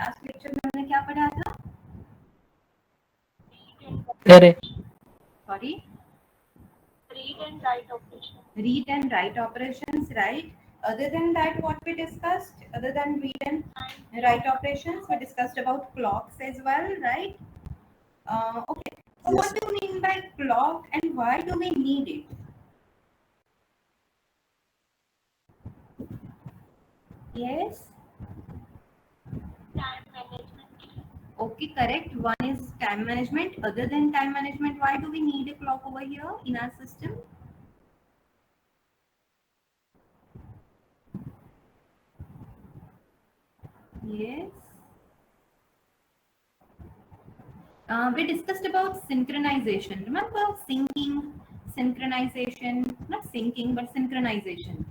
Last lecture में हमने क्या पढ़ा था? अरे sorry, read and write operations. Read and write operations, right? Other than that, what we discussed, other than read and write operations, we discussed about clocks as well, right? Okay. So Yes. what do you mean by clock and why do we need it? Yes. Time management. Okay, correct. One is time management. Other than time management, why do we need a clock over here in our system? Yes. We discussed about synchronization. Remember syncing, synchronization, not syncing, but synchronization.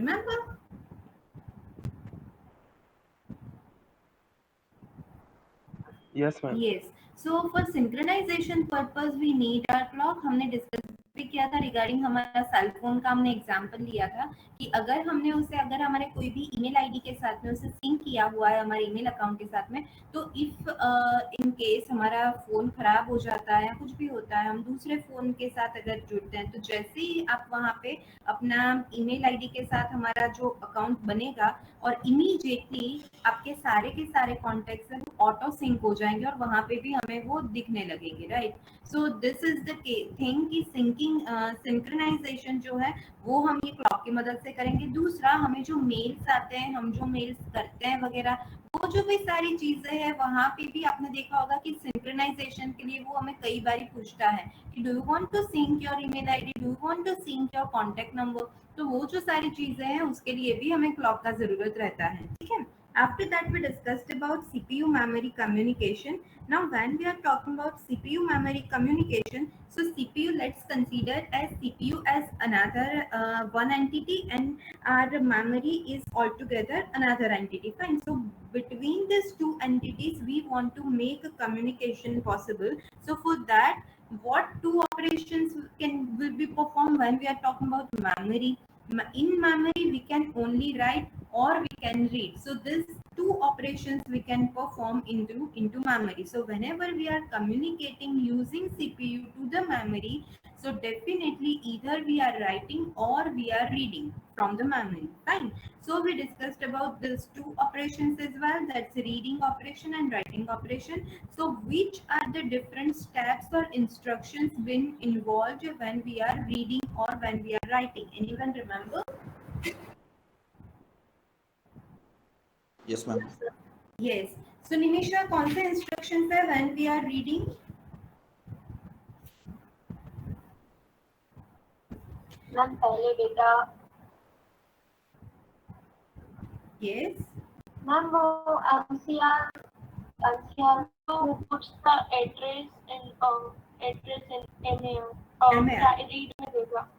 Remember? yes ma'am. Yes. So for synchronization purpose we need our clock. हमने discuss भी किया था regarding हमारा cell phone का, हमने example लिया था कि अगर हमने उसे, अगर हमारे कोई भी ईमेल आईडी के साथ में उसे सिंक किया हुआ है हमारे ईमेल अकाउंट के साथ में, तो इफ इन केस हमारा फोन खराब हो जाता है या कुछ भी होता है, हम दूसरे फोन के साथ अगर जुड़ते हैं, तो जैसे ही आप वहाँ पे अपना ईमेल आईडी के साथ हमारा जो अकाउंट बनेगा और इमीडिएटली आपके सारे के सारे कॉन्टेक्ट्स हैं वो ऑटो सिंक हो जाएंगे और वहां पे भी हमें वो दिखने लगेंगे, right? So this is the thing कि सिंकिंग, सिंक्रोनाइजेशन जो है वो हम ये क्लॉक की मदद से करेंगे। दूसरा, हमें जो मेल्स आते हैं, हम जो मेल्स करते हैं वगैरह, वो जो भी सारी चीजें हैं वहां पे भी आपने देखा होगा कि सिंक्रोनाइजेशन के लिए वो हमें कई बार पूछता है कि do you want to sync your email ID, do you want to sync your contact number, तो वो जो सारी चीजें हैं उसके लिए भी हमें क्लॉक का जरूरत रहता है, ठीक है? After that, we discussed about CPU memory communication. Now, when we are talking about CPU memory communication, so CPU, let's consider as CPU as another one entity, and our memory is altogether another entity. Fine. So between these two entities, we want to make a communication possible. So for that, what two operations will be performed when we are talking about memory? In memory we can only write or we can read, so this two operations we can perform into memory. So whenever we are communicating using CPU to the memory, so definitely either we are writing or we are reading from the memory. Fine. So we discussed about these two operations as well, that's reading operation and writing operation. So which are the different steps or instructions been involved when we are reading or when we are writing? Anyone remember? Yes ma'am. Yes. So Nimisha, कौन से instructions है when we are reading? Ma'am पहले data, Yes. Ma'am वो MCR who puts the address in MAR. read में देगा।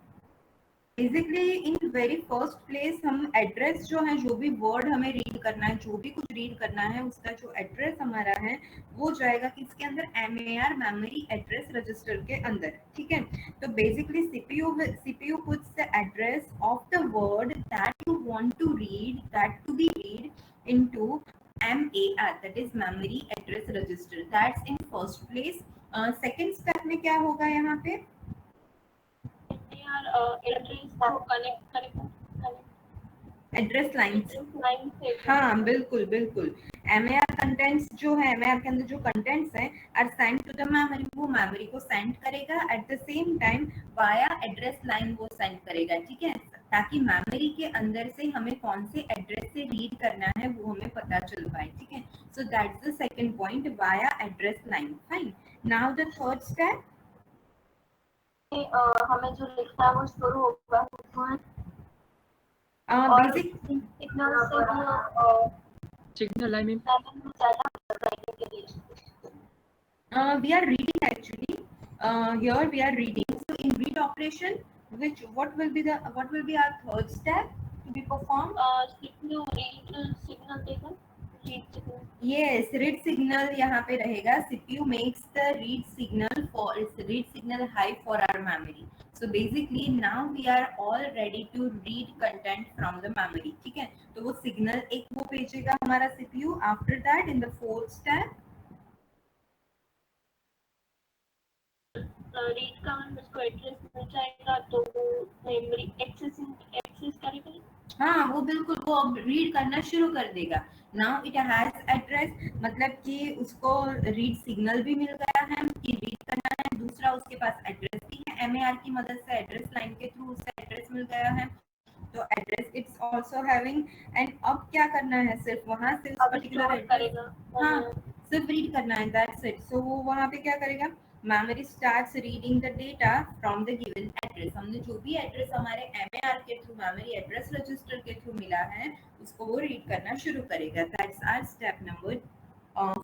Basically in very first place हम address जो है, जो भी वर्ड हमें रीड करना है, जो भी कुछ रीड करना है, उसका जो एड्रेस हमारा है वो जाएगा किसके अंदर? MAR, मेमोरी एड्रेस रजिस्टर के अंदर, ठीक है? तो basically CPU puts the address of the word that you want to read, that to be read into MAR, that is memory address register. That's in first place. Second step में क्या होगा यहाँ पे? एड्रेस को connect address line से। हाँ बिल्कुल बिल्कुल। MAR कंटेंट्स जो है, MAR के अंदर जो कंटेंट्स हैं are send to the memory, वो मेमोरी को सेंड करेगा, at the same time via address line वो सेंड करेगा, ठीक है? ताकि मेमोरी के अंदर से हमें कौन से एड्रेस से रीड करना है वो हमें पता चल पाए, ठीक है? So that's the second point, via address line. Fine. Now the third step, हमें जो लिखना है वो शुरू होगा बेसिक सिग्नल से वो सिग्नल आई मीन ज्यादा राइटिंग के लिए। we are reading actually. Here we are reading. So in read operation, what will be our third step to be performed? Signal देगा, read signal. Yes, read signal यहाँ पे रहेगा. CPU makes the read signal high for our memory. So basically now we are all ready to read content from the memory. ठीक है, तो वो signal एक वो भेजेगा हमारा CPU. After that in the fourth step read का उसको एड्रेस मिल जाएगा तो वो मेमोरी एक्सेस करेगा. हाँ, वो बिल्कुल वो अब रीड करना शुरू कर देगा. नाउ इट हैज एड्रेस, मतलब कि उसको रीड सिग्नल भी मिल गया है कि रीड करना है. दूसरा उसके पास एड्रेस भी है. एमएआर की मदद से एड्रेस लाइन के थ्रू उसे एड्रेस मिल गया है. तो address it's also having. And अब क्या करना है, सिर्फ वहां से उस पर्टिकुलर करेगा. हाँ, सिर्फ रीड करना है. That's it. सो वो वहां पे क्या करेगा, memory starts reading the data from the given address. हमने जो भी एड्रेस हमारे MAR के थ्रू मेमोरी एड्रेस रजिस्टर के थ्रू मिला है उसको वो रीड करना शुरू करेगा. That's our step number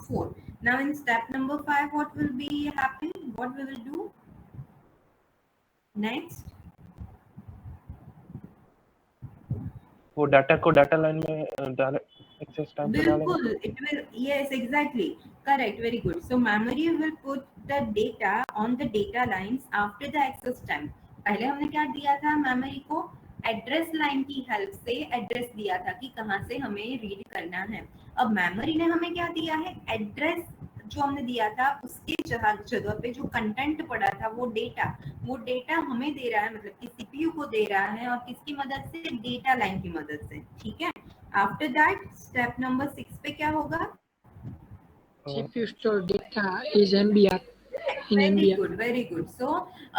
4. Now in step number 5 what will be happening, what we will do next? वो डाटा को डाटा लाइन में एक्सेस टाइम पे डालेंगे. बिल्कुल, it will, yes exactly, correct, very good. So memory will put the data on the data lines after the access time. पहले हमने क्या दिया था, मेमोरी को एड्रेस लाइन की हेल्प से एड्रेस दिया था कि कहाँ से हमें रीड करना है. अब मेमोरी ने हमें क्या दिया है, एड्रेस जो हमने दिया था उसके जगह पे जो कंटेंट पड़ा था वो डेटा हमें दे रहा है, मतलब कि सीपीयू को दे रहा है. और किसकी मदद से, डेटा लाइन की मदद से. ठीक है. आफ्टर दैट स्टेप नंबर 6 पे क्या होगा, CPU store data is MBR in MBR. Very good. So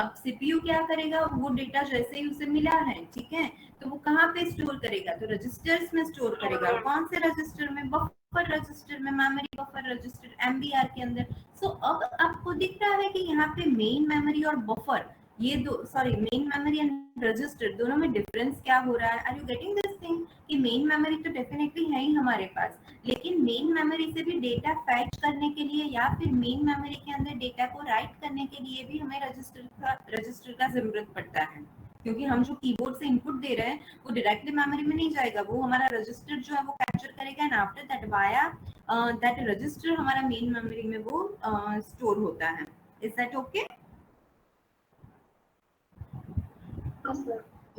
अब सीपीयू क्या करेगा, वो डेटा जैसे ही उसे मिला है, ठीक है, तो वो कहाँ पे स्टोर करेगा, तो रजिस्टर्स में स्टोर करेगा. कौन से रजिस्टर में, बफर रजिस्टर में, मेमोरी बफर रजिस्टर एमबीआर के अंदर. सो अब आपको दिख रहा है कि यहाँ पे मेन मेमोरी और बफर, ये दो, sorry, main memory and register दोनों में डिफरेंस क्या हो रहा है. Are you getting this thing कि मेन मेमोरी तो डेफिनेटली है ही हमारे पास, लेकिन मेन मेमोरी से भी डेटा फैच करने के लिए या फिर मेन मेमोरी के अंदर डेटा को राइट करने के लिए भी हमें रजिस्टर का जरूरत पड़ता है. क्योंकि हम जो कीबोर्ड से इनपुट दे रहे हैं वो डायरेक्टली मेमोरी में नहीं जाएगा, वो हमारा रजिस्टर जो है वो कैप्चर करेगा. And after that via that register हमारा मेन मेमोरी में वो स्टोर होता है. Is that okay?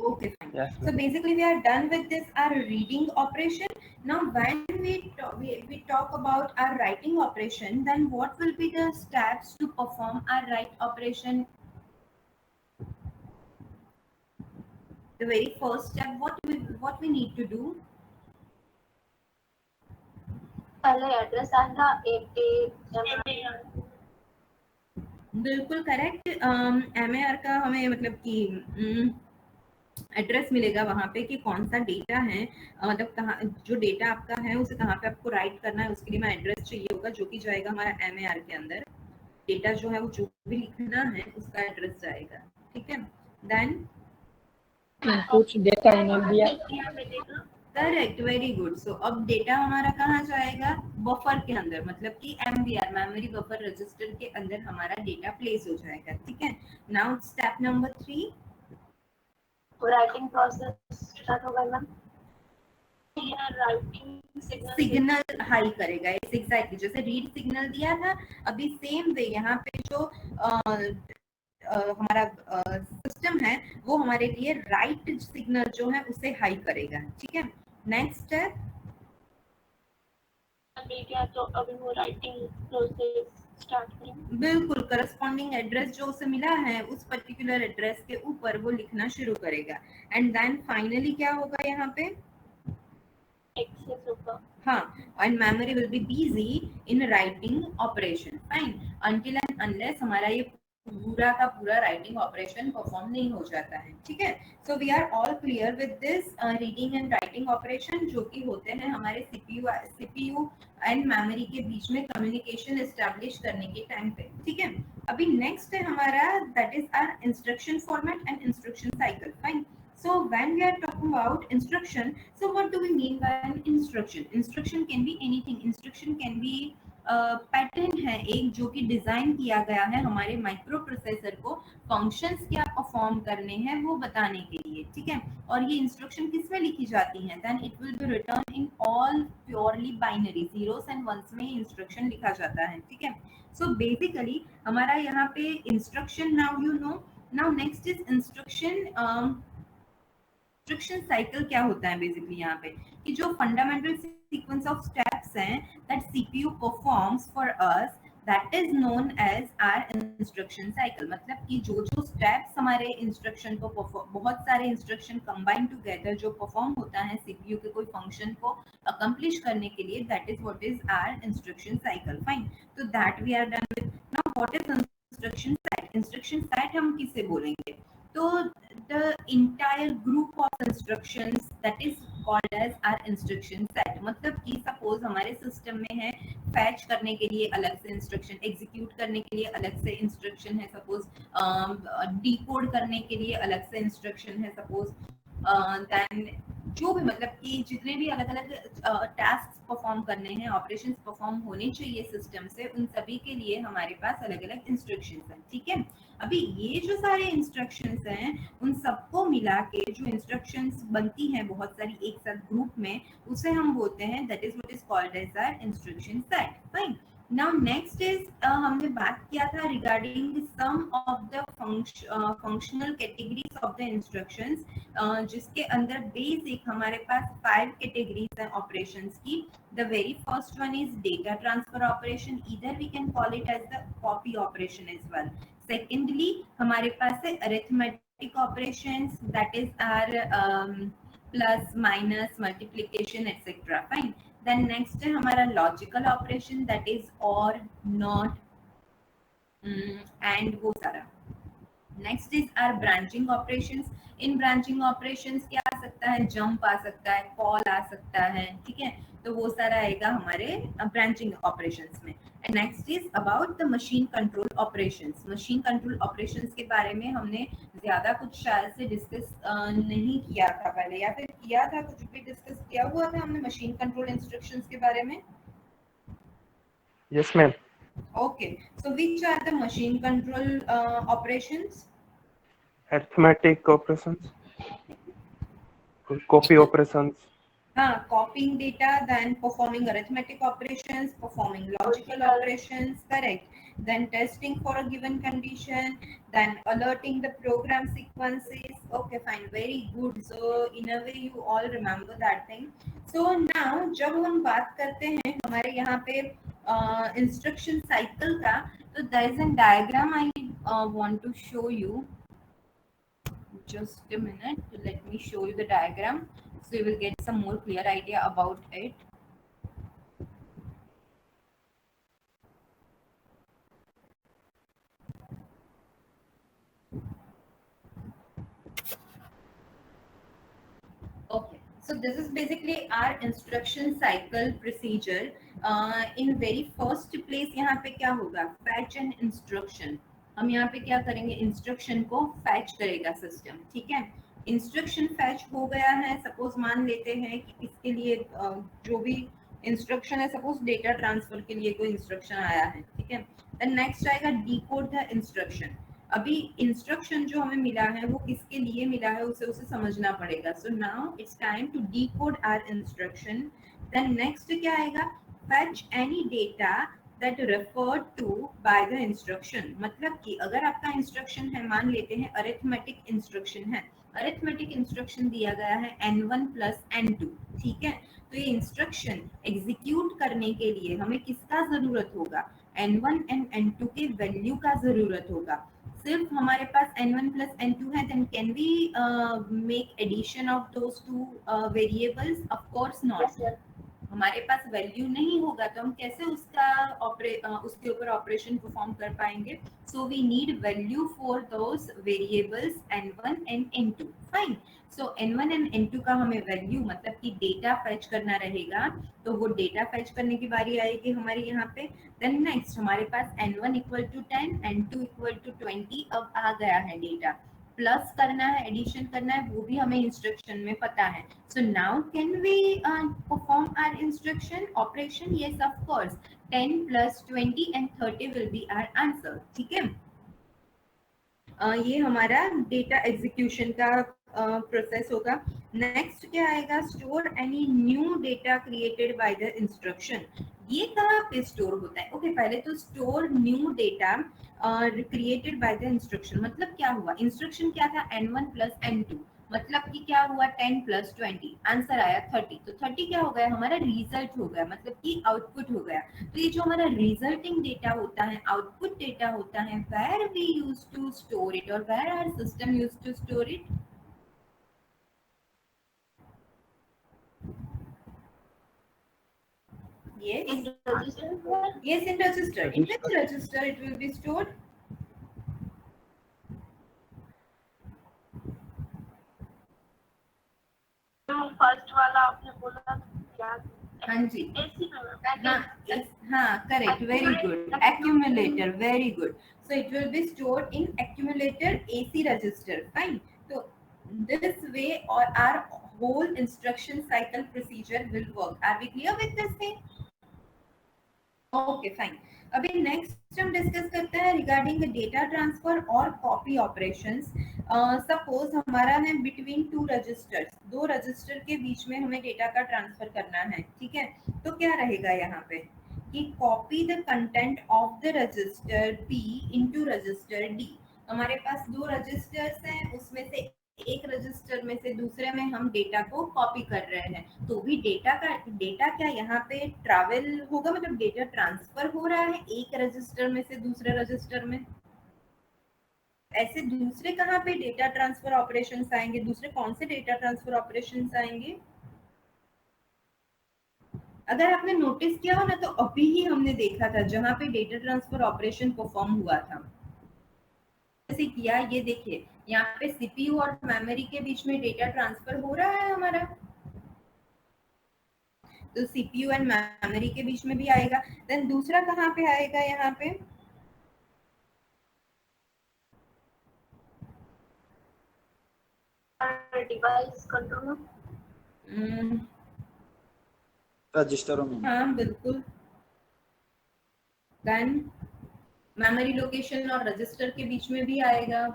Okay, fine. Yes, So basically we are done with this our reading operation. Now when we talk about our writing operation, then what will be the steps to perform our write operation? The very first step, what we need to do? पहले address आएगा बिल्कुल correct. MAR का हमें मतलब कि address मिलेगा वहां पे कि कौन सा डेटा है, मतलब कहाँ जो डेटा आपका है उसे कहाँ पे आपको राइट करना है, उसके लिए मैं एड्रेस चाहिए होगा जो कि जाएगा हमारा एमएआर के अंदर. डेटा जो है वो जो भी लिखना है उसका एड्रेस जाएगा. ठीक है. Then Inputs data in MBR. Correct, very good. So अब डेटा हमारा कहाँ जाएगा, बफर के अंदर, मतलब कि एमबीआर मेमोरी बफर रजिस्टर के अंदर हमारा डेटा प्लेस हो जाएगा. ठीक है. Now step number 3, writing process start होगा मैम. राइटिंग सिग्नल हाई करेगा. एग्जैक्टली जैसे रीड सिग्नल दिया था, अभी सेम वे यहाँ पे जो हमारा सिस्टम है वो हमारे लिए राइट सिग्नल जो है उसे हाई करेगा. ठीक है. नेक्स्ट स्टेप, गया तो अभी वो राइटिंग प्रोसेस स्टार्ट करेंगे. बिल्कुल करस्पॉन्डिंग एड्रेस जो उसे मिला है उस पर्टिकुलर एड्रेस के ऊपर वो लिखना शुरू करेगा. एंड देन फाइनली क्या होगा यहाँ पे, एक्सेस होगा. हाँ, and memory will be busy in writing operation. Fine. Until and unless हमारा ये पूरा का पूरा राइटिंग ऑपरेशन परफॉर्म नहीं हो जाता है. ठीक है. So we are all clear with this reading and writing operation जो कि होते हैं हमारे सीपीयू एंड मेमोरी के बीच में कम्युनिकेशन एस्टैब्लिश करने के टाइम पे. ठीक है. अभी नेक्स्ट है हमारा, that is our instruction format and instruction cycle. Fine. So when we are talking about instruction, so what do we mean by an instruction? Instruction can be anything. Instruction can be pattern है एक जो कि design किया गया है हमारे micro processor को functions क्या परफॉर्म करने हैं वो बताने के लिए, ठीक है। और ये इंस्ट्रक्शन किस में लिखी जाती हैं, then it will be written in all purely binary, zeros and ones में इंस्ट्रक्शन लिखा जाता है, ठीक है। सो बेसिकली हमारा यहाँ पे instruction, now you know, now next is instruction cycle क्या होता है बेसिकली यहाँ पे, कि जो फंडामेंटल सीक्वेंस ऑफ स्टेप्स हैं that CPU performs for us, that is known as our instruction cycle. मतलब कि जो जो स्टेप्स हमारे इंस्ट्रक्शन को बहुत सारे इंस्ट्रक्शन कंबाइन टुगेदर जो परफॉर्म होता है सीपीयू के कोई फंक्शन को अकम्प्लिश करने के लिए, that is what is our instruction cycle. Fine, तो that we are done with. Now what is instruction set? Instruction set हम किसे बोलेंगे? तो the entire group of instructions that is called as our instruction set। मतलब कि suppose हमारे system में है फैच करने के लिए अलग से इंस्ट्रक्शन, एग्जीक्यूट करने के लिए अलग से इंस्ट्रक्शन है, सपोज डिकोड करने के लिए अलग से इंस्ट्रक्शन है, सपोज देन जो भी मतलब कि जितने भी अलग अलग टास्क परफॉर्म करने हैं, ऑपरेशंस परफॉर्म होने चाहिए सिस्टम से, उन सभी के लिए हमारे पास अलग अलग इंस्ट्रक्शंस हैं, ठीक है। अभी ये जो सारे इंस्ट्रक्शंस हैं उन सबको मिला के जो इंस्ट्रक्शंस बनती हैं बहुत सारी एक साथ ग्रुप में, उसे हम बोलते हैं that is what is called as our instruction set. Fine, now next is हमने बात किया था regarding some of the functional categories of the instructions, जिसके अंदर बेसिक हमारे पास 5 कैटेगरीज हैं ऑपरेशंस की। The very first one is data transfer operation, either we can call it as the copy operation as well. Secondly हमारे पास है arithmetic operations, that is our plus minus multiplication et cetera. Fine, then next है हमारा logical operation, that is or, not and वो सारा। Next is our branching operations. In branching operations क्या आ सकता है? जंप आ सकता है, कॉल आ सकता है, ठीक है। तो वो सारा आएगा हमारे ब्रांचिंग ऑपरेशंस में। And next is about the machine control operations. Machine control operations के बारे में हमने ज्यादा कुछ शायद से डिस्कस नहीं किया था पहले, या फिर किया था, कुछ भी डिस्कस किया हुआ था हमने मशीन कंट्रोल इंस्ट्रक्शंस के बारे में? Yes, ma'am. Okay, so which are the machine control operations? Arithmetic operations, copy operations. Copying data, then performing arithmetic operations, performing logical operations, correct. Then testing for a given condition, then alerting the program sequences. Okay, fine, very good. So in a way you all remember that thing. So now जब हम बात करते हैं हमारे यहाँ पे instruction cycle का, तो there is a diagram I want to show you. Just a minute, let me show you the diagram so you will get some more clear idea about it. Okay, so this is basically our instruction cycle procedure. In very first place यहाँ पे क्या होगा? Fetch and instruction. हम यहाँ पे क्या करेंगे? Instruction को फैच करेगा सिस्टम, ठीक है। इंस्ट्रक्शन फैच हो गया है, सपोज मान लेते हैं कि इसके लिए जो भी इंस्ट्रक्शन है, सपोज डेटा ट्रांसफर के लिए कोई इंस्ट्रक्शन आया है, ठीक है। देन नेक्स्ट आएगा डिकोड द इंस्ट्रक्शन। अभी इंस्ट्रक्शन जो हमें मिला है वो किसके लिए मिला है उसे समझना पड़ेगा। So now it's time to decode our instruction. Then next क्या आएगा? Fetch any data that referred to by the instruction। मतलब कि अगर आपका इंस्ट्रक्शन है, मान लेते हैं अरिथमेटिक इंस्ट्रक्शन है, अरिथमेटिक इंस्ट्रक्शन दिया गया है n1 प्लस n2, ठीक है। तो ये इंस्ट्रक्शन एग्जीक्यूट करने के लिए हमें किसका जरूरत होगा? n1 एंड n2 के वैल्यू का जरूरत होगा। सिर्फ हमारे पास n1 प्लस n2 है, then can we make addition of those two variables? Of course not. हमारे पास वैल्यू नहीं होगा तो हम कैसे उसके ऊपर ऑपरेशन परफॉर्म कर पाएंगे? So we need value for those variables n1 and n2। Fine, so n1 and n2 का हमें वैल्यू मतलब कि डेटा फैच करना रहेगा, तो वो डेटा फैच करने की बारी आएगी हमारे यहाँ पे। देन नेक्स्ट हमारे पास n1 equal to 10, n2 equal to 20 अब आ गया है डेटा। प्लस करना है, एडिशन करना है, वो भी हमें इंस्ट्रक्शन में पता है. So now can we perform our instruction operation? Yes of course. 10 plus 20 and 30 will be our answer. ठीक है. ये हमारा डेटा एग्जीक्यूशन का प्रोसेस होगा. नेक्स्ट क्या आएगा? Store any new data created by the instruction. ये कहाँ पे स्टोर होता है? ओके, पहले तो store new data created by the instruction मतलब क्या हुआ? इंस्ट्रक्शन क्या था? n1 plus n2 मतलब कि क्या हुआ? 10 plus 20 आंसर आया 30. तो 30 क्या हो गया? हमारा रिजल्ट हो गया, मतलब कि आउटपुट हो गया. तो ये जो हमारा रिजल्टिंग डेटा होता है, आउटपुट डेटा होता है, where we use to store it और where our system use to store it? Yes. In register? Yes, in register. In which register it will be stored? First वाला आपने बोला क्या? हाँ जी. एसी हाँ, हाँ, correct. Very good. Accumulator. Very good. So it will be stored in accumulator AC register. Fine. So this way or our whole instruction cycle procedure will work. Are we clear with this thing? Okay fine. अभी next हम discuss करते हैं regarding data transfer और copy operations. Suppose हमारा है between two registers, दो register के बीच में हमें डेटा का ट्रांसफर करना है. ठीक है. तो क्या रहेगा यहाँ पे कि copy the content of the register P into register D. हमारे पास दो रजिस्टर्स हैं, उसमें से एक रजिस्टर में से दूसरे में हम डेटा को कॉपी कर रहे हैं. तो भी डेटा क्या यहाँ पे ट्रैवल होगा, मतलब डेटा ट्रांसफर हो रहा है एक रजिस्टर में से दूसरे रजिस्टर में. ऐसे दूसरे कहाँ पे डेटा ट्रांसफर ऑपरेशंस आएंगे? दूसरे कौन से डेटा ट्रांसफर ऑपरेशंस आएंगे? अगर आपने नोटिस किया हो ना, तो अभी ही हमने देखा था जहां पे डेटा ट्रांसफर ऑपरेशन परफॉर्म हुआ था. जैसे किया, ये देखिए यहाँ पे सीपीयू और मेमोरी के बीच में डेटा ट्रांसफर हो रहा है हमारा. तो सीपीयू एंड मेमोरी के बीच में भी आएगा. देन दूसरा कहाँ पे आएगा? यहाँ पे डिवाइस कंट्रोलर रजिस्टरों में. हाँ बिल्कुल. देन मेमोरी लोकेशन और रजिस्टर के बीच में भी आएगा.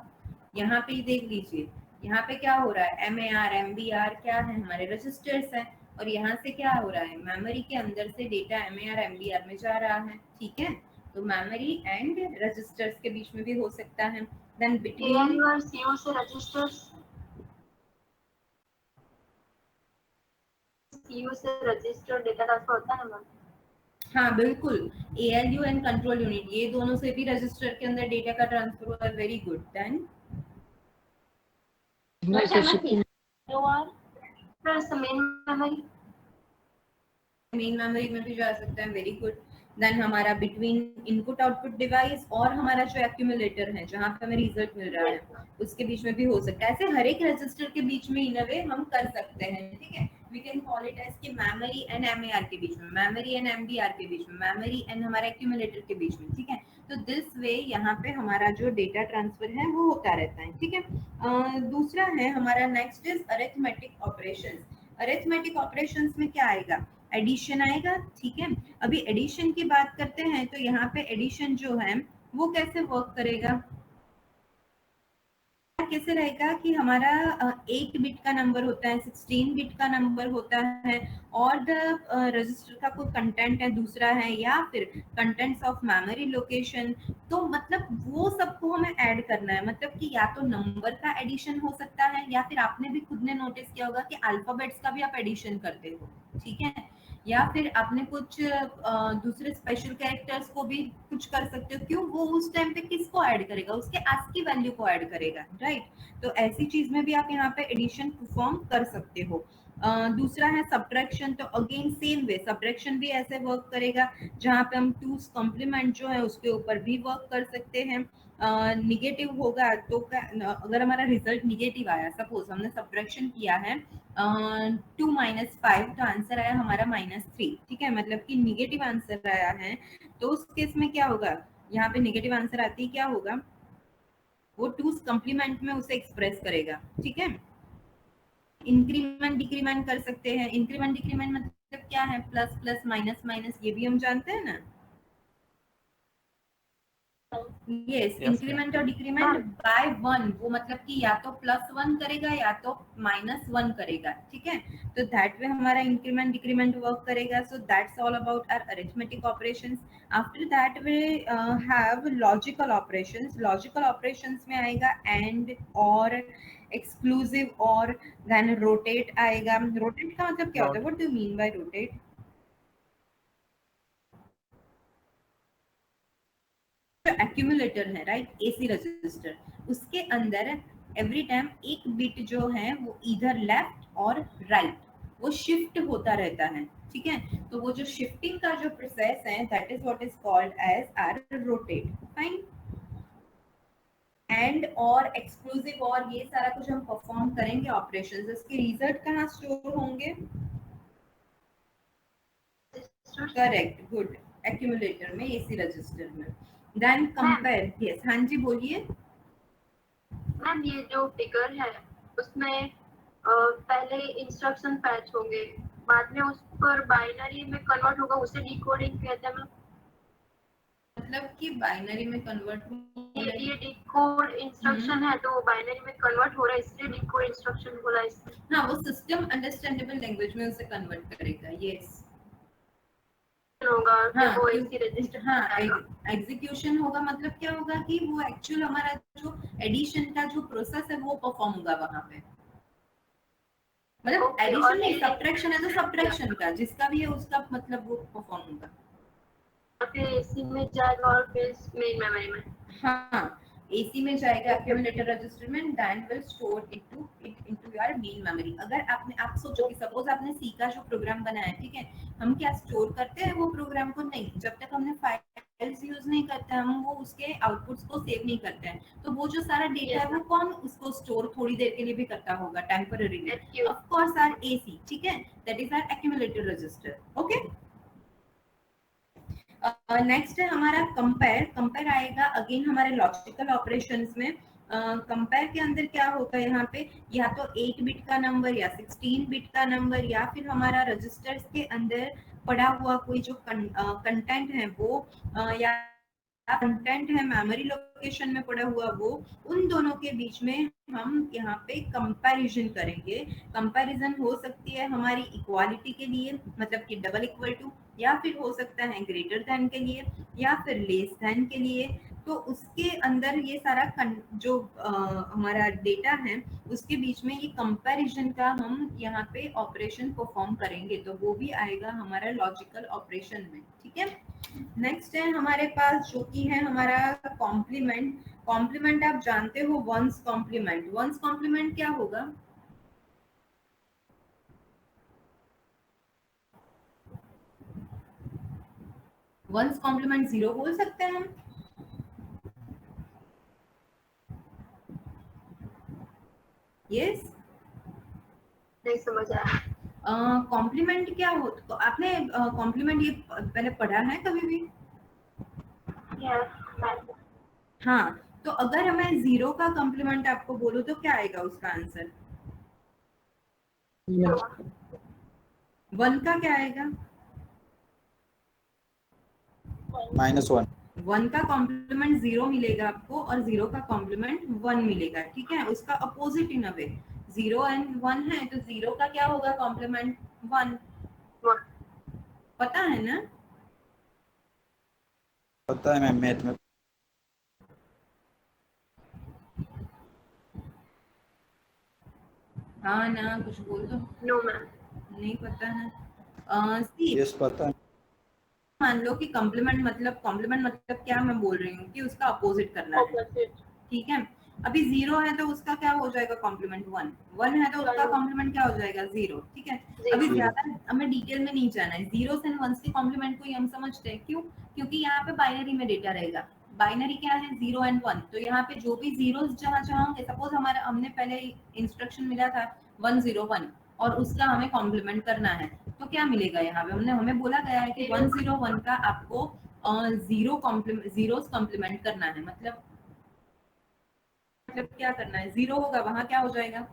यहाँ पे देख लीजिए, यहाँ पे क्या हो रहा है? MAR MBR क्या है? हमारे रजिस्टर्स हैं. और यहाँ से क्या हो रहा है? मेमोरी के अंदर से डेटा MAR MBR में जा रहा है. ठीक है. तो मेमोरी एंड रजिस्टर्स के बीच में भी हो सकता है. देन बिटवीन और सीओ से रजिस्टर्स, सीओ से रजिस्टर डेटा ट्रांसफर होता है ना. हाँ बिल्कुल. ALU एंड कंट्रोल यूनिट, ये दोनों से भी रजिस्टर के अंदर डेटा का ट्रांसफर हुआ है. Very good. Then main memory में भी जा सकता है. Very good. देन हमारा बिटवीन इनपुट आउटपुट डिवाइस और हमारा जो एक्यूमुलेटर है जहाँ पे हमें रिजल्ट मिल रहा है, उसके बीच में भी हो सकता है. ऐसे हर एक रजिस्टर के बीच में इन अ वे हम कर सकते हैं. ठीक है. We can call it as कि मेमोरी एंड MAR के बीच में, मेमोरी एंड MBR के बीच में, मेमोरी एंड हमारा एक्यूमुलेटर के बीच में. ठीक है. तो दिस वे यहाँ पे हमारा जो डेटा ट्रांसफर है वो होता रहता है. ठीक है. दूसरा है हमारा next is arithmetic operations. Arithmetic operations में क्या आएगा? एडिशन आएगा. ठीक है. अभी एडिशन की बात करते हैं तो यहाँ पे एडिशन जो है वो कैसे वर्क करेगा? कैसे रहेगा कि हमारा 8 बिट का नंबर होता है, 16 बिट का नंबर होता है, और द रजिस्टर का कोई कंटेंट है दूसरा है, या फिर कंटेंट्स ऑफ मेमोरी लोकेशन. तो मतलब वो सबको हमें ऐड करना है. मतलब कि या तो नंबर का एडिशन हो सकता है, या फिर आपने भी खुद ने नोटिस किया होगा कि अल्फाबेट्स का भी आप एडिशन करते हो. ठीक है. या फिर आपने कुछ दूसरे स्पेशल कैरेक्टर्स को भी कुछ कर सकते हो. क्यों? वो उस टाइम पे किसको ऐड करेगा? उसके ASCII वैल्यू को ऐड करेगा. राइट. तो ऐसी चीज में भी आप यहाँ पे एडिशन परफॉर्म कर सकते हो. दूसरा है सब्ट्रैक्शन. तो अगेन सेम वे सब्ट्रैक्शन भी ऐसे वर्क करेगा जहाँ पे हम 2's कॉम्प्लीमेंट जो है उसके ऊपर भी वर्क कर सकते हैं. निगेटिव होगा तो अगर हमारा रिजल्ट निगेटिव आया, सपोज हमने सब्ट्रैक्शन किया है 2 - 5, तो आंसर आया हमारा -3. ठीक है. मतलब कि निगेटिव आंसर आया है, तो उस केस में क्या होगा? यहाँ पे निगेटिव आंसर आती है क्या होगा? वो 2's कंप्लीमेंट में उसे एक्सप्रेस करेगा, ठीक है। इंक्रीमेंट डिक्रीमेंट कर सकते हैं। इंक्रीमेंट डिक्रीमेंट मतलब क्या है, प्लस प्लस माइनस माइनस, ये भी हम जानते हैं ना। यस, इंक्रीमेंट और डिक्रीमेंट बाय 1, वो मतलब कि या तो +1 करेगा या तो -1 करेगा, ठीक है। तो दैट वे हमारा इंक्रीमेंट डिक्रीमेंट वर्क करेगा। So that's all about our arithmetic operations. After that we have logical operations. Logical operations में आएगा एंड, और, एक्सक्लूसिव और, देन रोटेट आएगा। रोटेट का मतलब क्या होता है, what do you mean by rotate? Accumulator है, राइट, एसी रजिस्टर, उसके अंदर एवरी टाइम एक बिट जो है वो इधर लेफ्ट और राइट वो शिफ्ट होता रहता है, ठीक है। तो वो जो शिफ्टिंग का जो प्रोसेस है that is what is called as our rotate, fine. And or exclusive or ये सारा कुछ हम परफॉर्म करेंगे ऑपरेशंस। इसके रिजल्ट कहाँ स्टोर होंगे? करेक्ट, गुड, एक्यूमुलेटर में, एसी रजिस्टर में। देन कंपेयर, यस, हाँ जी बोलिए। मैम ये जो फिगर है उसमें पहले इंस्ट्रक्शन पैच होंगे, बाद में उस पर बाइनरी में कन्वर्ट होगा, उसे डिकोडिंग कहते हैं मैम। मतलब कि बाइनरी में कन्वर्ट ये डिकोड इंस्ट्रक्शन है तो बाइनरी में कन्वर्ट हो रहा है, इसलिए डिकोड इंस्ट्रक्शन बोला इसमें। हाँ, वो सिस्टम अंडरस्टैंडेबल लैंग्वेज में उसे कन्वर्ट करेगा, यस होगा। हाँ, वो इसी रजिस्टर हाँ, एग्जीक्यूशन होगा। मतलब क्या होगा कि वो एक्चुअल हमारा जो एडिशन का जो प्रोसेस है वो परफॉर्म होगा वहां पे। मतलब एडिशन नहीं, सब्ट्रैक्शन है तो सब्ट्रैक्शन का जिसका भी है उसका मतलब वो परफॉर्म होगा। फिर एसी में जाएगा और फिर मेन मेमोरी में। हाँ, एसी में जाएगा एक्यूमुलेटर रजिस्टर में, then will store into your main memory. अगर आप सोचो कि सपोज आपने सी का जो प्रोग्राम बनाया, ठीक है, हम क्या स्टोर करते हैं वो प्रोग्राम को? नहीं, जब तक हमने फाइल्स यूज नहीं करते हम वो उसके आउटपुट्स को सेव नहीं करते हैं। तो वो जो सारा डेटा है वो कौन उसको स्टोर थोड़ी देर के लिए भी करता होगा, temporarily? Of course our AC, ठीक है, that is our accumulator register, okay. Next है हमारा कंपेयर। कंपेयर आएगा अगेन हमारे लॉजिकल ऑपरेशंस में। कंपेयर के अंदर क्या होता है यहाँ पे, या तो 8 बिट का नंबर या 16 बिट का नंबर, या फिर हमारा रजिस्टर्स के अंदर पड़ा हुआ कोई जो कंटेंट है वो, या कंटेंट है मेमोरी लोकेशन में पड़ा हुआ वो, उन दोनों के बीच में हम यहाँ पे कंपैरिजन करेंगे। कंपैरिजन हो सकती है हमारी इक्वालिटी के लिए, मतलब कि डबल इक्वल टू, या फिर हो सकता है ग्रेटर देन के लिए, या फिर लेस देन के लिए। तो उसके अंदर ये सारा जो हमारा डेटा है उसके बीच में ये कंपैरिजन का हम यहाँ पे ऑपरेशन परफॉर्म करेंगे, तो वो भी आएगा हमारा लॉजिकल ऑपरेशन में, ठीक है। नेक्स्ट है हमारे पास जो कि है हमारा कॉम्प्लीमेंट। कॉम्प्लीमेंट आप जानते हो, वंस कॉम्प्लीमेंट। वंस कॉम्प्लीमेंट क्या होगा? वंस कॉम्प्लीमेंट 0 बोल सकते हैं हम। यस, नहीं समझ आया। कॉम्प्लीमेंट क्या हो, तो आपने कॉम्प्लीमेंट ये पहले पढ़ा है कभी भी? हाँ, तो अगर मैं 0 का कॉम्प्लीमेंट आपको बोलूं तो क्या आएगा उसका आंसर? 1 का क्या आएगा? -1। 1 का कॉम्प्लीमेंट 0 मिलेगा आपको और 0 का कॉम्प्लीमेंट 1 मिलेगा, ठीक है। उसका opposite in a way, 0 and 1 है तो 0 का क्या होगा कॉम्प्लीमेंट? 1, पता है ना? पता है मैम, मैथ में। हाँ ना, कुछ बोल दो। नो मैम, नहीं पता है। सी, यस पता है। मान लो कि कॉम्प्लीमेंट मतलब क्या मैं बोल रही हूँ कि उसका अपोजिट करना है, ठीक है। अभी 0 है तो उसका क्या हो जाएगा कॉम्प्लीमेंट? 1। 1 है तो उसका कॉम्प्लीमेंट क्या हो जाएगा? 0, ठीक है। अभी ज्यादा हमें डिटेल में नहीं जाना है। 0s एंड 1s के कॉम्प्लीमेंट को ही हम समझते हैं, क्यों? क्योंकि यहाँ पे बाइनरी में डेटा रहेगा। बाइनरी क्या है? 0 एंड 1। तो यहाँ पे जो भी जीरोस जहाँ जहाँ होंगे, सपोज हमारा हमने पहले इंस्ट्रक्शन मिला था 101 और उसका हमें कॉम्प्लीमेंट करना है, तो क्या मिलेगा यहाँ पे? हमें बोला गया है कि 101 का आपको जीरोस कॉम्प्लीमेंट करना है, मतलब मतलब क्या करना है, 0 होगा वहां क्या हो जाएगा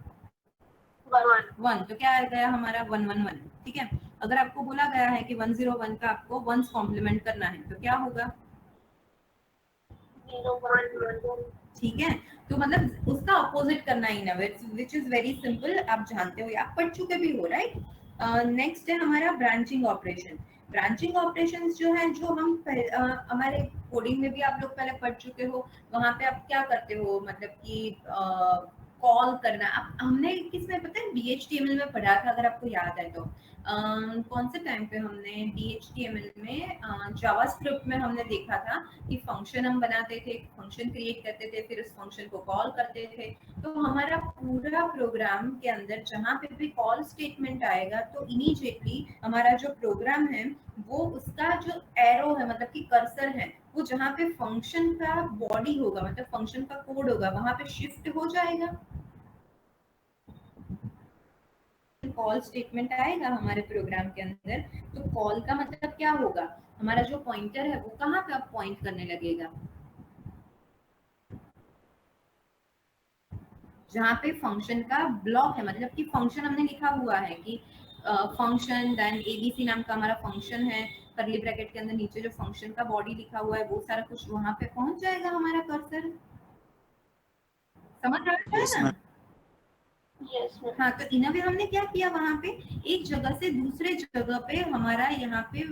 1 1, तो क्या आ गया हमारा 111, ठीक है। अगर आपको बोला गया है कि 101 का आपको वंस कॉम्प्लीमेंट करना है तो क्या होगा 0 1 ठीक है। तो मतलब उसका अपोजिट करना ही ना, विच इज वेरी सिंपल, आप जानते हो या आप पढ़ चुके भी हो, राइट। नेक्स्ट है हमारा ब्रांचिंग ऑपरेशन। ब्रांचिंग ऑपरेशंस जो है, जो हम हमारे कोडिंग में भी आप लोग पहले पढ़ चुके हो। वहां पे आप क्या करते हो, मतलब कि कॉल करना। अब हमने किसमें पता है DHTML में पढ़ा था, अगर आपको याद है तो। कौन से टाइम पे हमने DHTML में जावास्क्रिप्ट में हमने देखा था कि फंक्शन हम बनाते थे, फंक्शन क्रिएट करते थे, फिर उस फंक्शन को कॉल करते थे। तो हमारा पूरा प्रोग्राम के अंदर जहाँ पे भी कॉल स्टेटमेंट आएगा तो इमीडिएटली हमारा जो प्रोग्राम है वो उसका जो एरो है, मतलब कि कर्सर है, वो जहाँ पे फंक्शन का बॉडी होगा, मतलब फंक्शन का कोड होगा, वहां पे शिफ्ट हो जाएगा। कॉल स्टेटमेंट आएगा हमारे प्रोग्राम के अंदर, तो कॉल का मतलब क्या होगा, हमारा जो पॉइंटर है वो कहाँ पे अब पॉइंट करने लगेगा, जहाँ पे फंक्शन का ब्लॉक है। मतलब कि फंक्शन हमने लिखा हुआ है कि फंक्शन देन ABC नाम का हमारा फंक्शन है, करली ब्रैकेट के अंदर नीचे जो फंक्शन का बॉडी लिखा हुआ है वो सारा कुछ वहां पे पहुंच जाएगा हमारा कर्सर। समझ रहा है Yes, ना। ma'am. यस मैम हाँ, तो इन अ वे हमने क्या किया, वहां पे एक जगह से दूसरे जगह पे हमारा यहाँ पे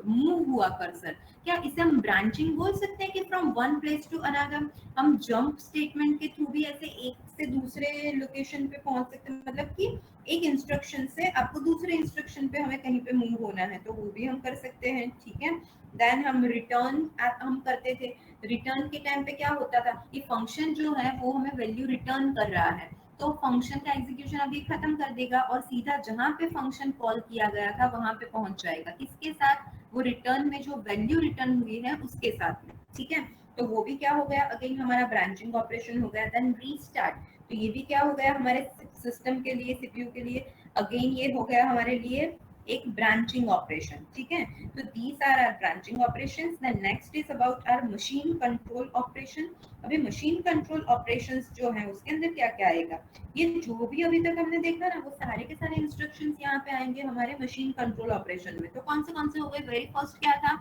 मूव हुआ कर्सर। क्या इसे हम ब्रांचिंग बोल सकते हैं कि from one place to another. हम जंप स्टेटमेंट के थ्रू भी ऐसे एक से दूसरे लोकेशन पे पहुंच सकते हैं, मतलब कि एक इंस्ट्रक्शन से आपको दूसरे इंस्ट्रक्शन पे हमें कहीं पे मूव होना है तो वो भी हम कर सकते हैं, ठीक है। देन हम रिटर्न हम करते थे। रिटर्न के टाइम पे क्या होता था कि फंक्शन जो है वो हमें वैल्यू रिटर्न कर रहा है, तो फंक्शन का एग्जीक्यूशन अभी खत्म कर देगा और सीधा जहां पे फंक्शन कॉल किया गया था वहां पे पहुंच जाएगा, किसके साथ, वो रिटर्न में जो वैल्यू रिटर्न हुई है उसके साथ में, ठीक है। तो वो भी क्या हो गया, अगेन हमारा ब्रांचिंग ऑपरेशन हो गया। देन रीस्टार्ट, तो ये भी क्या हो गया हमारे सिस्टम के लिए, सीपीयू के लिए, अगेन ये हो गया हमारे लिए एक ब्रांचिंग ऑपरेशन, ठीक है। तो these are our branching operations. Then next is about our machine control operation. अभी मशीन कंट्रोल ऑपरेशंस जो है उसके अंदर क्या क्या आएगा, ये जो भी अभी तक हमने देखा ना वो सारे के सारे इंस्ट्रक्शंस यहाँ पे आएंगे हमारे मशीन कंट्रोल ऑपरेशन में। तो कौन से हो गए, वेरी फर्स्ट क्या था,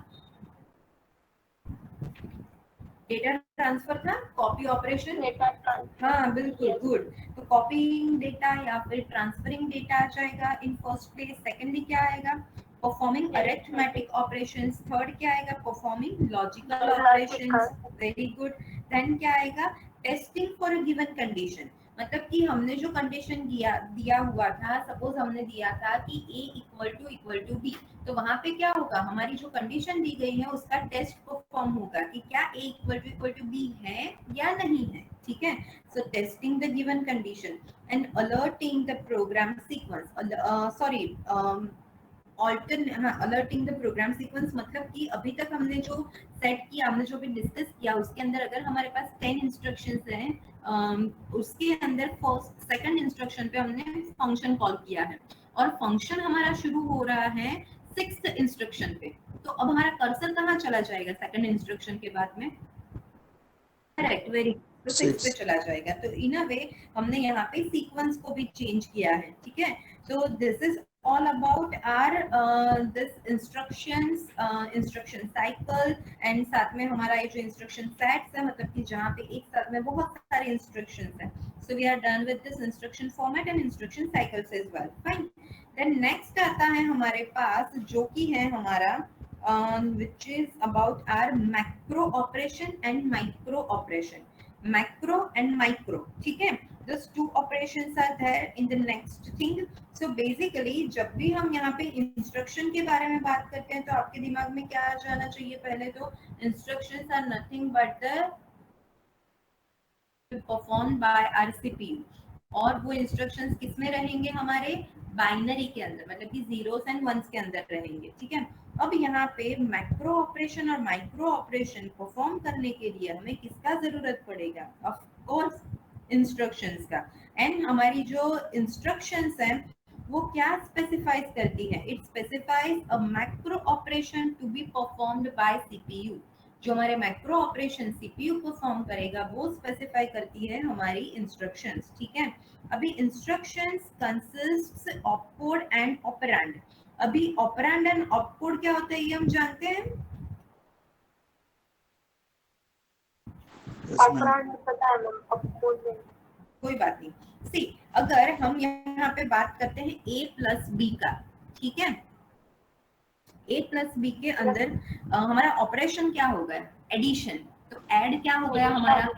डेटा ट्रांसफर था, कॉपी ऑपरेशन। हाँ बिल्कुल, गुड। तो कॉपीइंग डेटा या फिर ट्रांसफरिंग डेटा आ जाएगा इन फर्स्ट प्लेस। सेकेंडली क्या आएगा, परफॉर्मिंग अरिथमेटिक ऑपरेशंस। थर्ड क्या आएगा, performing logical operations, very good. देन क्या आएगा, testing for a given condition. मतलब कि हमने जो कंडीशन दिया हुआ था, सपोज हमने दिया था कि a इक्वल टू b, तो वहां पे क्या होगा, हमारी जो कंडीशन दी गई है उसका टेस्ट परफॉर्म होगा कि क्या a इक्वल टू b है या नहीं है, ठीक है। So testing the given condition and alerting the program sequence, sorry alerting the program sequence. मतलब कि अभी तक हमने जो सेट किया, हमने जो भी डिस्कस किया उसके अंदर अगर हमारे पास 10 इंस्ट्रक्शंस हैं, उसके अंदर फर्स्ट सेकंड इंस्ट्रक्शन पे हमने फंक्शन कॉल किया है और फंक्शन हमारा शुरू हो रहा है 6th इंस्ट्रक्शन पे, तो अब हमारा कर्सर कहाँ चला जाएगा सेकंड इंस्ट्रक्शन के बाद में, करेक्ट, वेरी, तो 6 पे 6. चला जाएगा। तो इन अ वे हमने यहाँ पे सीक्वेंस को भी चेंज किया है, ठीक है। तो this is all about our this instruction cycle and साथ में हमारा ये जो instruction sets है, मतलब कि जहाँ पे एक साथ में बहुत सारे instructions हैं। So we are done with this instruction format and instruction cycles as well. Fine. Then next आता है हमारे पास जो कि है हमारा which is about our macro operation and micro operation. Macro and micro, ठीक है। Those two operations are there in the next thing. So basically जब भी हम यहाँ पे इंस्ट्रक्शन के बारे में बात करते हैं तो आपके दिमाग में क्या आ जाना चाहिए, पहले तो instructions are nothing but the perform by our CPU, और वो इंस्ट्रक्शंस किस में रहेंगे, हमारे बाइनरी के अंदर, मतलब कि जीरोस एंड वंस के अंदर रहेंगे, ठीक है। अब यहाँ पे मैक्रो ऑपरेशन और माइक्रो ऑपरेशन परफॉर्म करने के लिए हमें किसका जरूरत पड़ेगा, ऑफ कोर्स इंस्ट्रक्शंस का। एंड हमारी जो इंस्ट्रक्शंस हैं वो क्या स्पेसिफाइज करती है, it specifies a macro operation to be performed by CPU. जो हमारे मैक्रो ऑपरेशन सीपीयू परफॉर्म करेगा वो स्पेसिफाई करती है हमारी इंस्ट्रक्शंस, ठीक है। अभी instructions consists opcode and operand. अभी ऑपरेंड एंड ऑपकोड क्या होता है ये हम जानते हैं। Yes, ma'am. ऑपरेंड पता है मैम, ऑपकोड नहीं। कोई बात नहीं। सी अगर हम यहाँ पे बात करते हैं a प्लस बी का, ठीक है, a प्लस बी के अंदर हमारा ऑपरेशन क्या हो गया, एडिशन। तो ऐड क्या हो गया हमारा,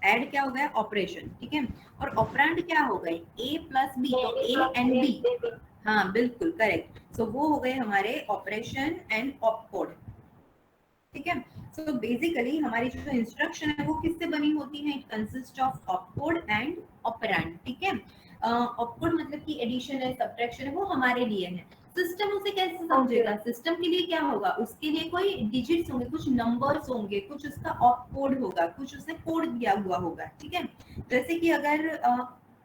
ऐड क्या हो गया, ऑपरेशन, ठीक है। और ऑपरेंड क्या हो गए, a प्लस बी, तो a एंड b। हाँ बिल्कुल करेक्ट। सो वो हो गए हमारे ऑपरेशन एंड ऑपकोड, ठीक है। सो बेसिकली हमारी जो इंस्ट्रक्शन है वो किससे बनी होती है, it consist of opcode and operand, ठीक है। ऑपकोड मतलब कि एडिशन है, सब्ट्रैक्शन है, वो हमारे लिए है। सिस्टम उसे कैसे समझेगा, सिस्टम के लिए क्या होगा, उसके लिए कोई डिजिट्स होंगे, कुछ नंबर्स होंगे, कुछ उसका ऑपकोड होगा, कुछ उसने कोड दिया हुआ होगा, ठीक है। जैसे कि अगर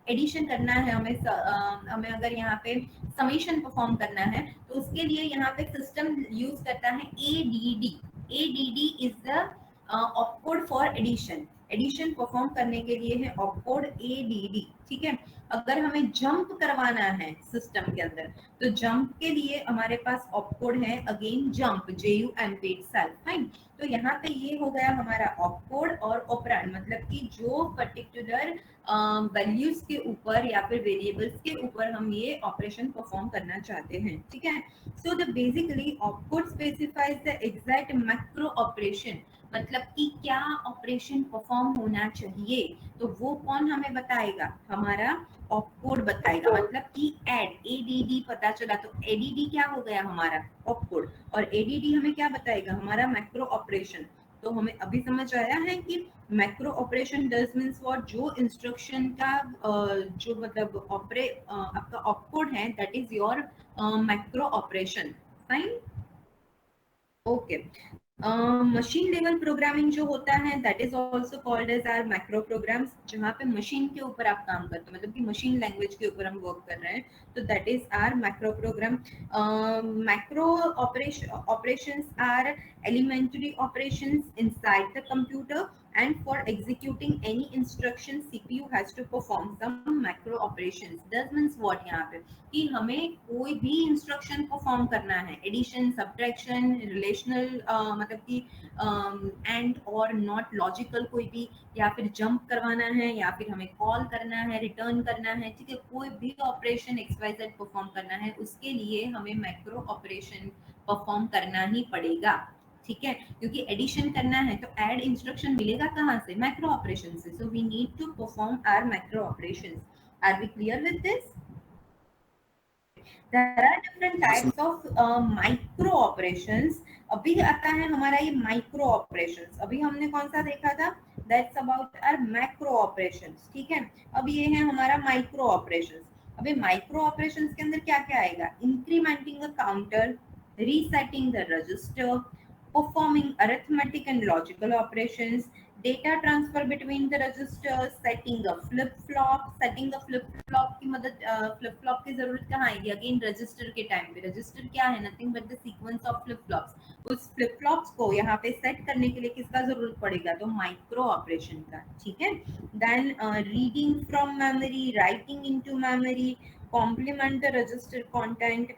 एडिशन करना है हमें अगर यहाँ पे समेशन परफॉर्म करना है तो उसके लिए यहाँ पे सिस्टम यूज करता है ADD। ADD is the opcode for addition. Addition perform करने के लिए है ऑपकोड ADD, ठीक है। अगर हमें जंप करवाना है सिस्टम के अंदर तो जंप के लिए हमारे पास ऑपकोड है again jump, JUMP itself, fine. तो यहाँ पे ये हो गया हमारा ऑपकोड और ऑपरेंड, मतलब कि जो पर्टिकुलर वैल्यूज के ऊपर या फिर वेरिएबल्स के ऊपर हम ये ऑपरेशन परफॉर्म करना चाहते हैं, ठीक है। So the basically opcode specifies the exact macro operation, मतलब कि क्या ऑपरेशन परफॉर्म होना चाहिए, तो वो कौन हमें बताएगा, हमारा ऑपकोड बताएगा। मतलब कि ऐड ADD पता चला तो ADD क्या हो गया हमारा ऑपकोड, और ADD हमें क्या बताएगा, हमारा मैक्रो ऑपरेशन। तो हमें अभी समझ आया है कि macro operation does means what, जो इंस्ट्रक्शन का जो मतलब आपका ऑपकोड है that is your macro operation, fine, okay. Machine level programming जो होता है that is also called as our macro programs, जहाँ पे मशीन के ऊपर आप काम करते हो, मतलब कि मशीन लैंग्वेज के ऊपर हम वर्क कर रहे हैं, तो that is our macro program. Macro operations are elementary operations inside the computer, and for executing any instruction CPU has to perform some macro operations। Does means what, यहाँ पे कि हमें कोई भी इंस्ट्रक्शन परफॉर्म करना है, एडिशन, सब्ट्रैक्शन, रिलेशनल मतलब कि एंड और नॉट लॉजिकल कोई भी, या फिर जंप करवाना है, या फिर हमें कॉल करना है, रिटर्न करना है, ठीक है, कोई भी ऑपरेशन XYZ परफॉर्म करना है उसके लिए हमें मैक्रो ऑपरेशन परफॉर्म करना ही पड़ेगा, ठीक है। क्योंकि एडिशन करना है तो ऐड इंस्ट्रक्शन मिलेगा कहाँ से, मैक्रो ऑपरेशन से। So we need to perform our macro operations. Are we clear with this? There are different types of micro operations। अभी आता है हमारा ये माइक्रो ऑपरेशंस। अभी हमने कौन सा देखा था, that's about our macro operations, ठीक है। अब ये है हमारा माइक्रो ऑपरेशंस। अभी माइक्रो ऑपरेशंस के अंदर क्या क्या आएगा, incrementing a counter, resetting the register, performing arithmetic and logical operations, data transfer between the registers, setting a flip flop। setting a flip flop की मदद flip flop की जरूरत कहाँ आएगी, अगेन रजिस्टर के टाइम पे। रजिस्टर क्या है, nothing but the sequence of flip flops. उस फ्लिप फ्लॉप्स को यहाँ पे सेट करने के लिए किसका जरूरत पड़ेगा, तो माइक्रो ऑपरेशन का, ठीक है। Then reading from memory, writing into memory, complement the register content,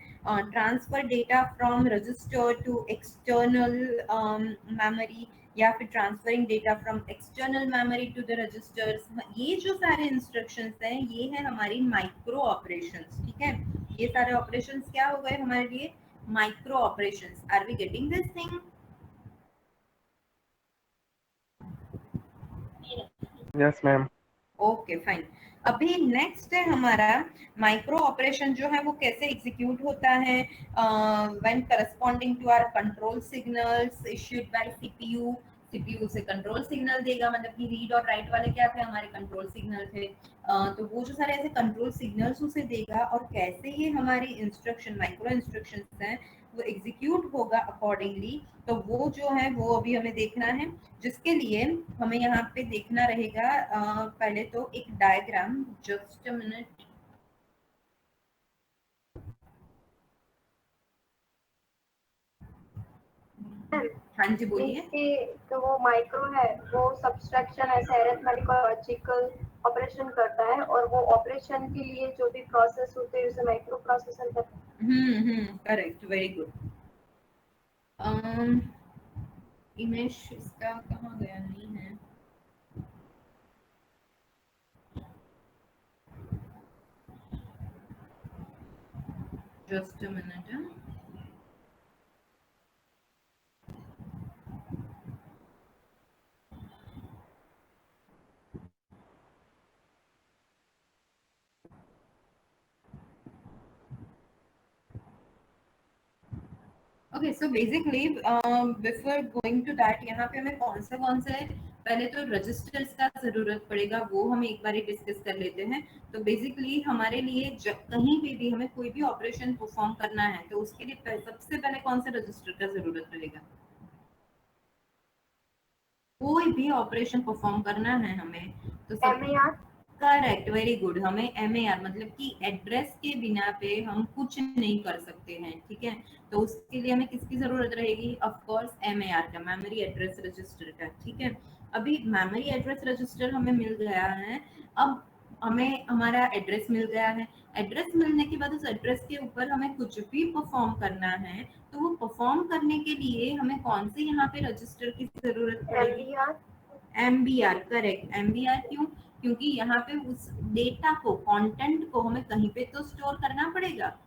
transfer data from register to external memory, या फिर transferring data from external memory to the registers. ये जो सारे इंस्ट्रक्शंस हैं ये है हमारी माइक्रो ऑपरेशंस, ठीक है। ये सारे ऑपरेशंस क्या हो गए हमारे लिए, micro operations. Are we getting this thing? Yes ma'am. Okay fine. अभी नेक्स्ट है हमारा माइक्रो ऑपरेशन जो है वो कैसे एग्जीक्यूट होता है, when corresponding to our control signals issued by CPU. CPU से कंट्रोल सिग्नल देगा, मतलब कि रीड और राइट वाले क्या थे, हमारे कंट्रोल सिग्नल थे। तो वो जो सारे ऐसे कंट्रोल सिग्नल्स उसे देगा, और कैसे ये हमारी इंस्ट्रक्शन माइक्रो इंस्ट्रक्शंस हैं वो एग्जीक्यूट होगा अकॉर्डिंगली, तो वो जो है वो अभी हमें देखना है। जिसके लिए हमें यहाँ पे देखना रहेगा पहले तो एक डायग्राम, जस्ट अ मिनट। हाँ जी बोलिए। इसके तो वो माइक्रो है, वो सब्सट्रैक्शन ऐसे अरिथमेटिक और लॉजिकल ऑपरेशन करता है, और वो ऑपरेशन के लिए जो भी प्रोसेस होते हैं उसे माइक्रो प्रोसेसर कहते हैं। Correct, very good. इमेज इसका कहाँ गया, नहीं है। Just a minute. Okay, so basically before going to that, यहाँ पे हमें कौन से पहले तो रजिस्टर्स का जरूरत पड़ेगा, वो हम एक बार डिस्कस कर लेते हैं। तो बेसिकली हमारे लिए कहीं पे भी हमें कोई भी ऑपरेशन परफॉर्म करना है तो उसके लिए सबसे पहले कौन से रजिस्टर का जरूरत पड़ेगा? कोई भी ऑपरेशन परफॉर्म करना है हमें तो MAR। Correct, very good. हमें MAR मतलब कि एड्रेस के बिना पे हम कुछ नहीं कर सकते हैं, ठीक है। तो उसके लिए हमें किसकी जरूरत रहेगी? ऑफ कोर्स MAR का, मेमोरी एड्रेस रजिस्टर का, ठीक है। अभी मेमोरी एड्रेस रजिस्टर हमें मिल गया है, अब हमें हमारा एड्रेस मिल गया है। एड्रेस मिलने के बाद उस एड्रेस के ऊपर हमें कुछ भी परफॉर्म करना है, तो वो परफॉर्म करने के लिए हमें कौन से यहाँ पे रजिस्टर की जरूरत पड़ेगी? MBR। MBR, correct. MBR क्यों? क्योंकि यहाँ पे उस डेटा को, कंटेंट को हमें कहीं पे तो स्टोर करना पड़ेगा,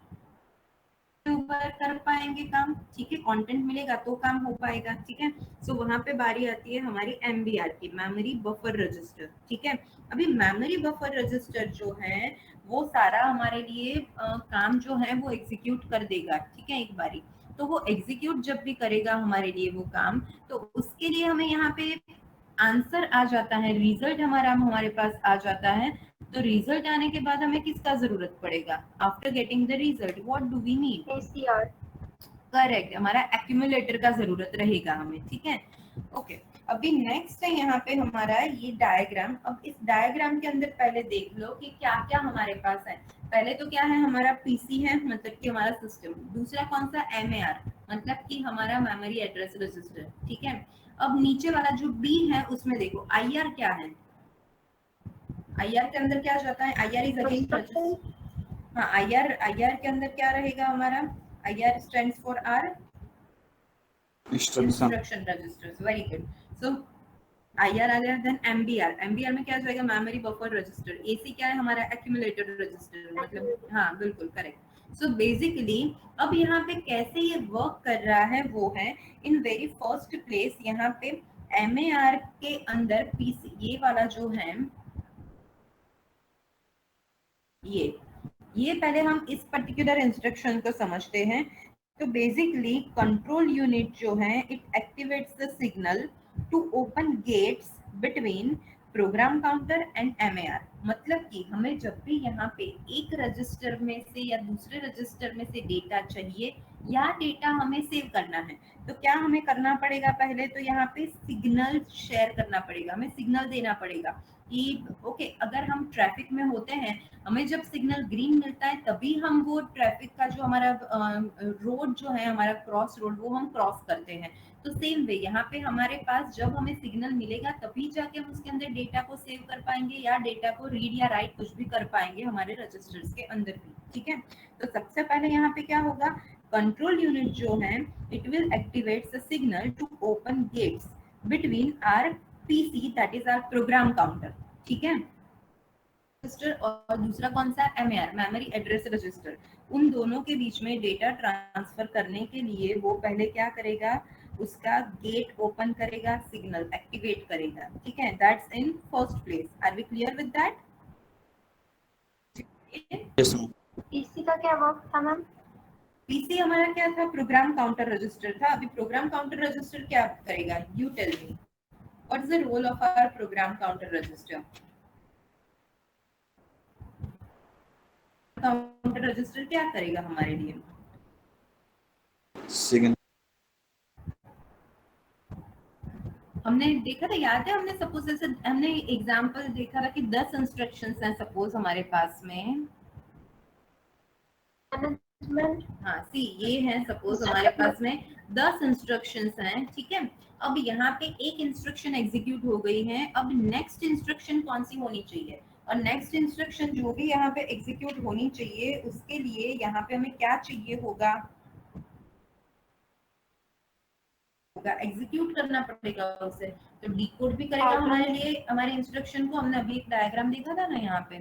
ऊपर कर पाएंगे काम, ठीक है। कंटेंट मिलेगा तो काम हो पाएगा, ठीक है। सो वहां पे बारी आती है हमारी MBR की, मेमोरी बफर रजिस्टर, ठीक है। अभी मेमोरी बफर रजिस्टर जो है वो सारा हमारे लिए काम जो है वो एग्जीक्यूट कर देगा, ठीक है, एक बारी। तो वो एग्जीक्यूट जब भी करेगा हमारे लिए वो काम, तो उसके लिए हमें यहाँ पे आंसर आ जाता है, रिजल्ट हमारे पास आ जाता है। तो रिजल्ट आने के बाद हमें किसका जरूरत पड़ेगा? After getting the result what do we need? ACR। Correct, हमारा एक्यूमुलेटर का जरूरत रहेगा हमें, ठीक है। ओके, अभी नेक्स्ट है यहाँ पे हमारा ये डायग्राम। अब इस डायग्राम के अंदर पहले देख लो कि क्या क्या हमारे पास है। पहले तो क्या है, हमारा पीसी है, मतलब कि हमारा सिस्टम। दूसरा कौन सा? MAR, मतलब कि हमारा मेमोरी एड्रेस रजिस्टर, ठीक है। अब नीचे वाला जो B है उसमें देखो IR क्या है। IR के अंदर क्या जाता है? IR is again register. हाँ, IR के अंदर क्या रहेगा हमारा? IR stands for R, Instruction. Instruction registers, very good. So IR आ गया। देन MBR में क्या जाएगा? Memory buffer register. AC क्या है हमारा? एक्यूमुलेटर रजिस्टर, मतलब हाँ बिल्कुल करेक्ट। सो बेसिकली अब यहाँ पे कैसे ये वर्क कर रहा है वो है, इन वेरी फर्स्ट प्लेस यहाँ पे MAR के अंदर PC, ये वाला जो है, ये पहले हम इस पर्टिकुलर इंस्ट्रक्शन को समझते हैं। तो बेसिकली कंट्रोल यूनिट जो है, it activates the signal to open gates between program counter and MAR। मतलब कि हमें जब भी यहाँ पे एक रजिस्टर में से या दूसरे रजिस्टर में से डेटा चाहिए या डेटा हमें सेव करना है, तो क्या हमें करना पड़ेगा? पहले तो यहाँ पे सिग्नल शेयर करना पड़ेगा, हमें सिग्नल देना पड़ेगा कि ओके, अगर हम ट्रैफिक में होते हैं, हमें जब सिग्नल ग्रीन मिलता है तभी हम वो ट्रैफिक का जो हमारा रोड जो है, हमारा क्रॉस रोड, वो हम क्रॉस करते हैं। तो सेम वे यहाँ पे हमारे पास जब हमें सिग्नल मिलेगा तभी जाके हम उसके अंदर डेटा को सेव कर पाएंगे या डेटा को रीड या राइट कुछ भी कर पाएंगे हमारे रजिस्टर्स के अंदर भी, ठीक है। तो सबसे पहले यहाँ पे क्या होगा, कंट्रोल यूनिट जो है, it will activate the signal to open gates between our PC, that is our program counter, ठीक है, रजिस्टर, और दूसरा कौन सा? MAR, memory address register. उन दोनों के बीच में डेटा ट्रांसफर करने के लिए वो पहले क्या करेगा, उसका गेट ओपन करेगा, सिग्नल एक्टिवेट करेगा, ठीक है। That's in first place. Are we clear with that? Yes, ma'am. PC का क्या वर्क था मैम? PC हमारा क्या था? प्रोग्राम काउंटर रजिस्टर था। अभी प्रोग्राम काउंटर रजिस्टर क्या करेगा? You tell me, what is the role of our program counter register? Counter register क्या करेगा हमारे लिए? Signal. हमने देखा था, याद है, हमने सपोज जैसे हमने एग्जांपल देखा था कि 10 इंस्ट्रक्शंस हैं सपोज हमारे पास में। मैनेजमेंट। हाँ सी, ये है सपोज हमारे पास में 10 इंस्ट्रक्शंस हैं, ठीक है। अब यहाँ पे एक इंस्ट्रक्शन एग्जीक्यूट हो गई है, अब नेक्स्ट इंस्ट्रक्शन कौन सी होनी चाहिए, और नेक्स्ट इंस्ट्रक्शन जो भी यहाँ पे एग्जीक्यूट होनी चाहिए उसके लिए यहाँ पे हमें क्या चाहिए होगा, एग्जीक्यूट करना पड़ेगा उसे, तो डिकोड भी करेगा हमारे लिए हमारे इंस्ट्रक्शन को। हमने अभी एक डायग्राम देखा था ना यहाँ पे,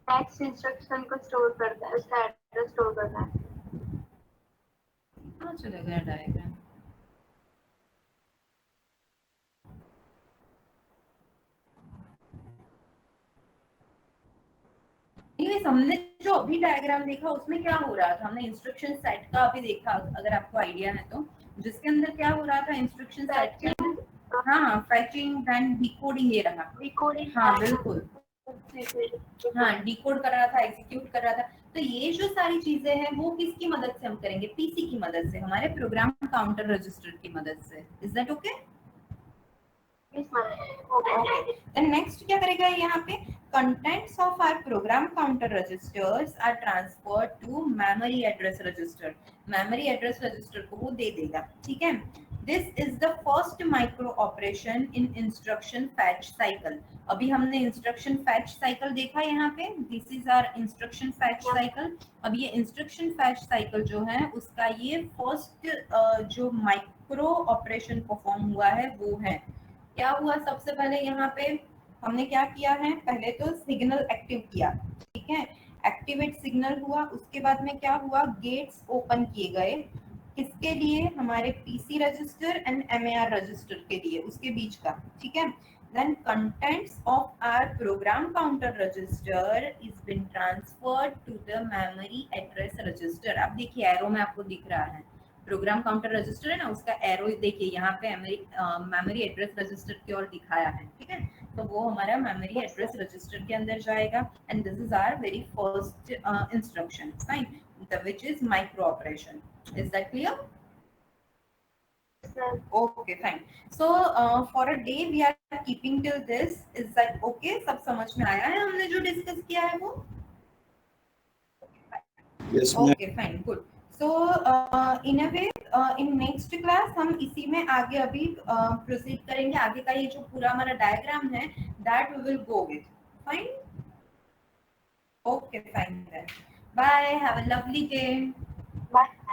नेक्स्ट इंस्ट्रक्शन को स्टोर करता है, उसका एड्रेस स्टोर करता है। कहाँ चला गया डायग्राम, हमने जो अभी डायग्राम देखा उसमें क्या हो रहा था, हमने इंस्ट्रक्शन सेट का अभी देखा, अगर आपको आइडिया है तो, जिसके अंदर क्या हो रहा था इंस्ट्रक्शन सेट के, हाँ फैचिंग देन डिकोडिंग, ये रहा डिकोडिंग, हाँ बिल्कुल, हाँ डिकोड कर रहा था, एग्जीक्यूट कर रहा था। तो ये जो सारी चीजें हैं वो किसकी मदद से हम करेंगे, पीसी की मदद से, हमारे प्रोग्राम काउंटर रजिस्टर की मदद से। Is that okay? नेक्स्ट क्या करेगा यहाँ पे, contents of our program counter registers are transferred to memory address register, memory address register को वो दे देगा, ठीक है। This is the first micro operation in instruction fetch cycle। अभी हमने instruction fetch cycle देखा यहाँ पे, this is our instruction fetch cycle। अब ये instruction fetch cycle जो है उसका ये first जो micro operation perform हुआ है वो है, क्या हुआ सबसे पहले यहाँ पे हमने क्या किया है, पहले तो सिग्नल एक्टिव किया, ठीक है, एक्टिवेट सिग्नल हुआ, उसके बाद में क्या हुआ, गेट्स ओपन किए गए, किसके लिए, हमारे PC register and MAR register के लिए, उसके बीच का, ठीक है। Then contents of our program counter register is been transferred to the memory address register. अब देखिए एरो में आपको दिख रहा है प्रोग्राम काउंटर रजिस्टर है ना, उसका एरो देखिए यहाँ पे मेमोरी एड्रेस रजिस्टर की ओर दिखाया है, ठीक है। तो वो हमारा मेमोरी एड्रेस रजिस्टर के अंदर जाएगा and this is our very first instruction, fine, which is micro operation. Is that clear? Okay fine. So for a day we are keeping till this, is that okay? सब समझ में आया है हमने जो डिस्कस किया है वो? Yes, ma'am. Okay fine, good. So in a way in next class हम इसी में आगे अभी proceed करेंगे, आगे का ये जो पूरा हमारा डायग्राम है that we will go with, fine? Okay, fine then. Bye, have a lovely day. Bye.